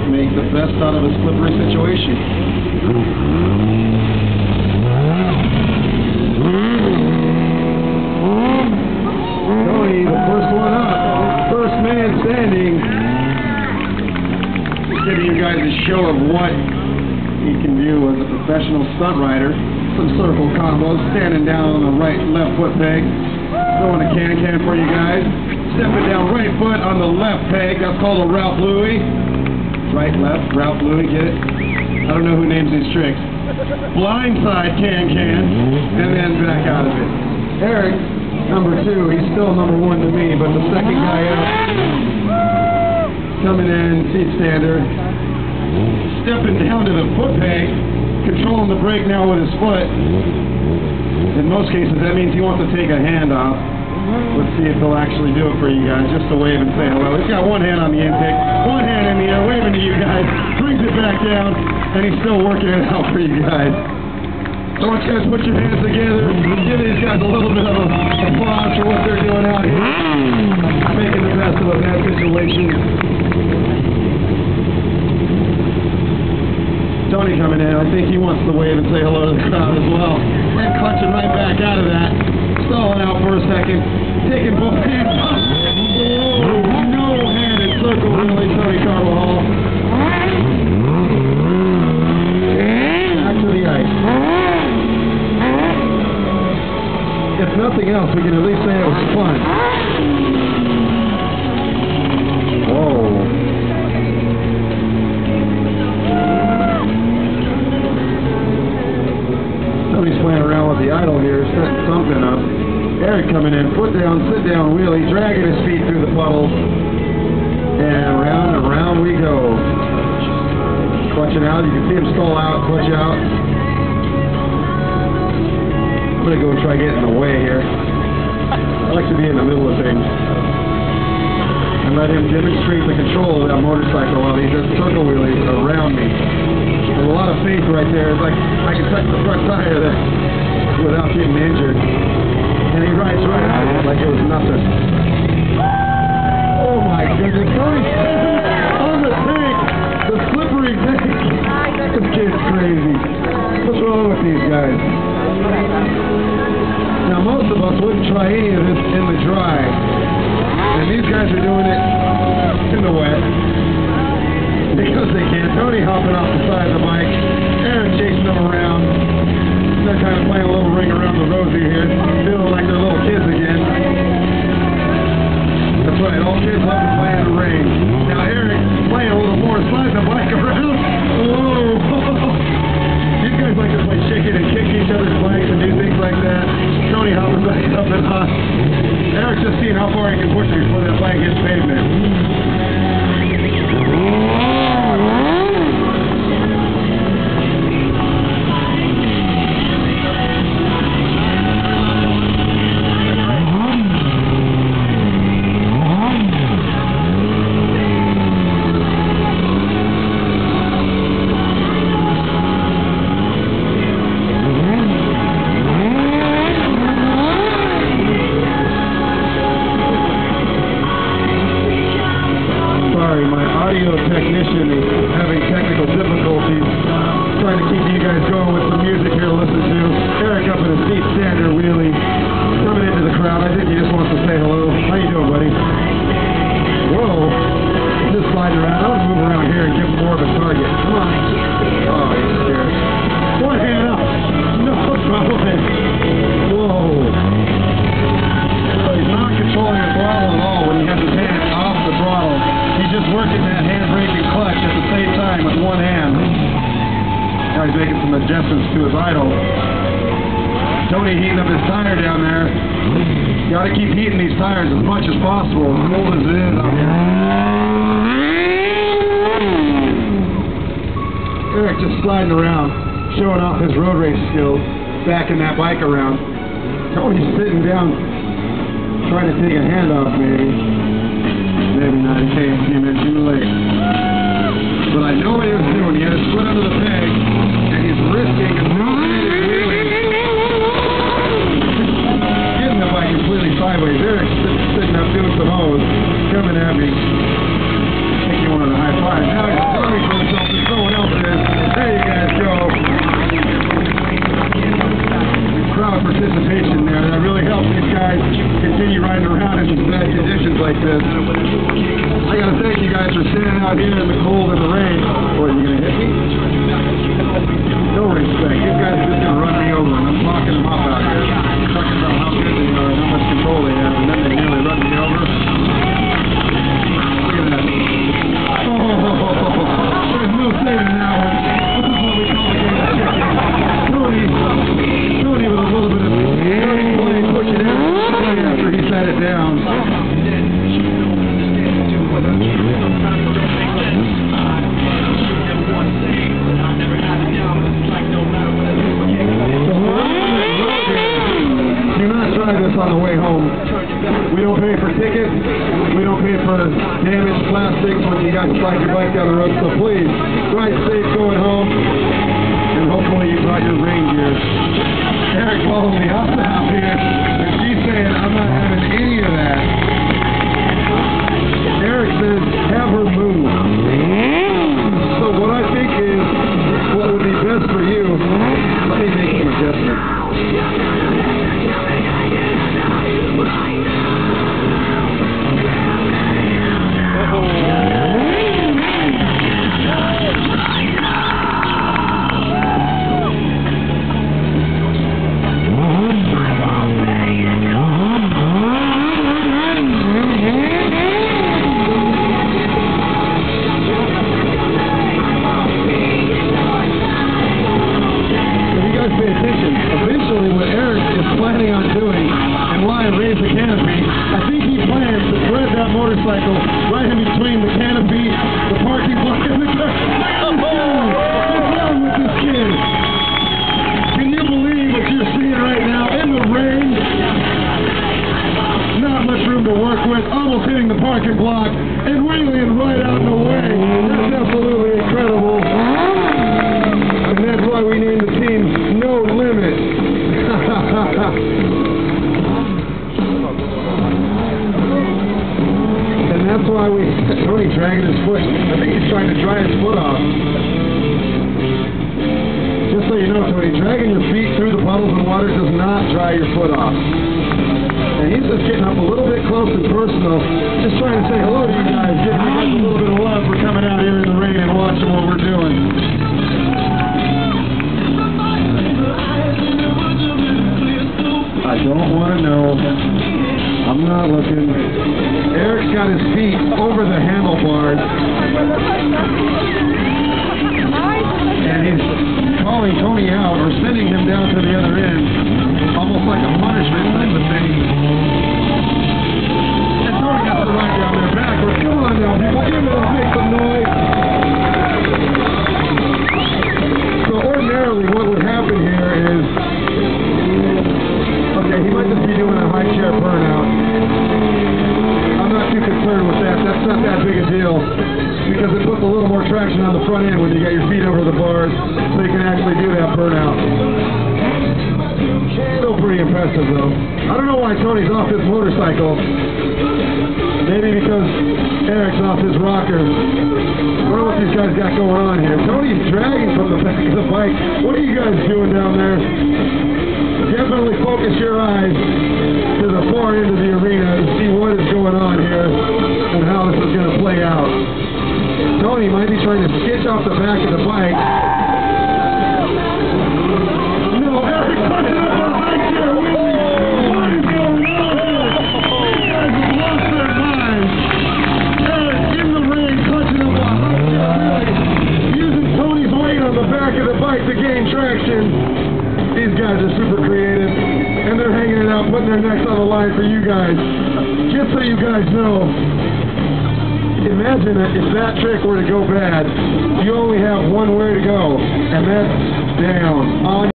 make the best out of a slippery situation. Tony, the first one up, first man standing. Just giving you guys a show of what he can do as a professional stunt rider. Some circle combos, standing down on the right, left foot peg. Throwing a can for you guys. Stepping down right foot on the left peg. That's called a Ralph Louis. Right, left, Ralph Louis, get it? I don't know who names these tricks. Blindside can, and then back out of it. Eric, number 2, he's still number 1 to me, but the second guy out. Coming in, seat stander. Stepping down to the foot peg. Controlling the brake now with his foot. In most cases, that means he wants to take a hand off. Let's see if he'll actually do it for you guys. Just to wave and say hello. He's got one hand on the intake, one hand in the air, waving to you guys. Brings it back down, and he's still working it out for you guys. So I want you guys to put your hands together. Give these guys a little bit of applause for what they're doing out here. Making the best of a bad situation. Tony coming in. I think he wants to wave and say hello to the crowd as well. And clutching right back out of that. Stalling out for a second. Taking both hands up. No-handed circle really, Tony Carvajal. Back to the ice. If nothing else, we can at least say it was fun. Whoa. Somebody's playing around with the idle here, setting something up. Eric coming in, foot down, sit down, wheelie, dragging his feet through the puddles. And round we go. Clutching out, you can see him stall out, clutch out. I'm going to go try getting away here. I like to be in the middle of things. And let him demonstrate the control of that motorcycle while he does circle wheelies around me. There's a lot of faith right there. It's like I can touch the front tire there without getting injured. And he rides right out of it like it was nothing. Oh my goodness, Tony on the tank, the slippery tank. This kid's crazy. What's wrong with these guys? Now most of us wouldn't try any of this in the dry. And these guys are doing it in the wet. Because they can. Tony hopping off the side of the bike. Aaron chasing them around. They're kind of playing a little ring around the rosy here. Feeling like they're little kids again. That's right. All kids love to play in the rain. Now Eric playing a little more, sliding the bike around. Whoa. These guys like to play chicken and kick each other's bikes and do things like that. Tony hopping back up and on. Eric's just seeing how far he can push it before that bike hits pavement. Technician is having technical difficulties. Trying to keep you guys going with some music here to listen to. Eric up in a seat stander wheelie. Coming into the crowd. I think he just wants to say hello. How you doing, buddy? Whoa. Just sliding around. I'm going to move around here and give him more of a target. Come on. Oh, he's scared. One hand up. No problem. Whoa. So he's not controlling the throttle at all when he has his hand off the throttle. He's just working that handbrake and clutch at the same time with one hand. Now he's making some adjustments to his idle. Tony heating up his tire down there. Got to keep heating these tires as much as possible, as cold as it is out here. Eric just sliding around, showing off his road race skills, backing that bike around. Tony's sitting down, trying to take a hand off maybe. Maybe not, he came in too late. But I know what he was doing. He had his foot under the peg, and he's risking a no-handed wheelie. Getting the bike completely sideways. Eric's sitting up doing some O's, coming at me. I think he wanted a high five. Now he's here in the cold and the rain. What, you gonna hit me? No respect. These guys are just gonna run me over, and I'm locking them up out here. Talking about how good they are and how much control they have, and then they nearly run me over. Look at that. Oh, there's no saving that one. This is what we call a game of chicken. Tony with a little bit of play, push it in right after he sat it down. Do not try this on the way home. We don't pay for tickets. We don't pay for damaged plastics when you got to slide your bike down the road. So please, ride safe going home, and hopefully you brought your rain gear. Eric followed me up here, and she's saying I'm not having any of that. Eric says have her move. So what I think is, what would be best for you, let me make some adjustments. Eventually, what Eric is planning on doing, and why I raised the canopy, I think he plans to thread that motorcycle right in between the canopy, the parking block, and the car. What's wrong with this kid? Can you believe what you're seeing right now in the rain? Not much room to work with, almost hitting the parking block, and wheeling right out of the way. That's absolutely incredible. And that's why we named the team No Limit. And that's why Tony's dragging his foot. I think he's trying to dry his foot off. Just so you know, Tony, dragging your feet through the puddles and water does not dry your foot off. And he's just getting up a little bit close and personal, just trying to say hello to you guys, giving you guys a little bit of love for coming out here in the rain and watching what we're doing. I don't want to know. I'm not looking. Eric's got his feet over the handlebars. And he's calling Tony out or sending him down to the other end. Almost like a punishment type of thing. And Tony has to ride down there backwards. Come on now, people. Give it up. Make some noise. So ordinarily what would happen here is, okay, he might just be doing a high chair burnout. I'm not too concerned with that. That's not that big a deal because it puts a little more traction on the front end when you got your feet over the bars so you can actually do that burnout. Still pretty impressive though. I don't know why Tony's off his motorcycle. Maybe because Eric's off his rocker. I don't know what these guys got going on here. Tony's dragging from the back of the bike. What are you guys doing down there? Definitely focus your eyes to the far end of the arena and see what is going on here and how this is going to play out. Tony might be trying to skitch off the back of the bike. No, Eric, put it up on right there with me. What is going on here? You guys have lost their minds. Eric in the rain, clutching up a high chair, using Tony's weight on the back of the bike to gain traction. These guys are super creative, and they're hanging it out, putting their necks on the line for you guys. Just so you guys know, imagine if that trick were to go bad, you only have one way to go, and that's down. On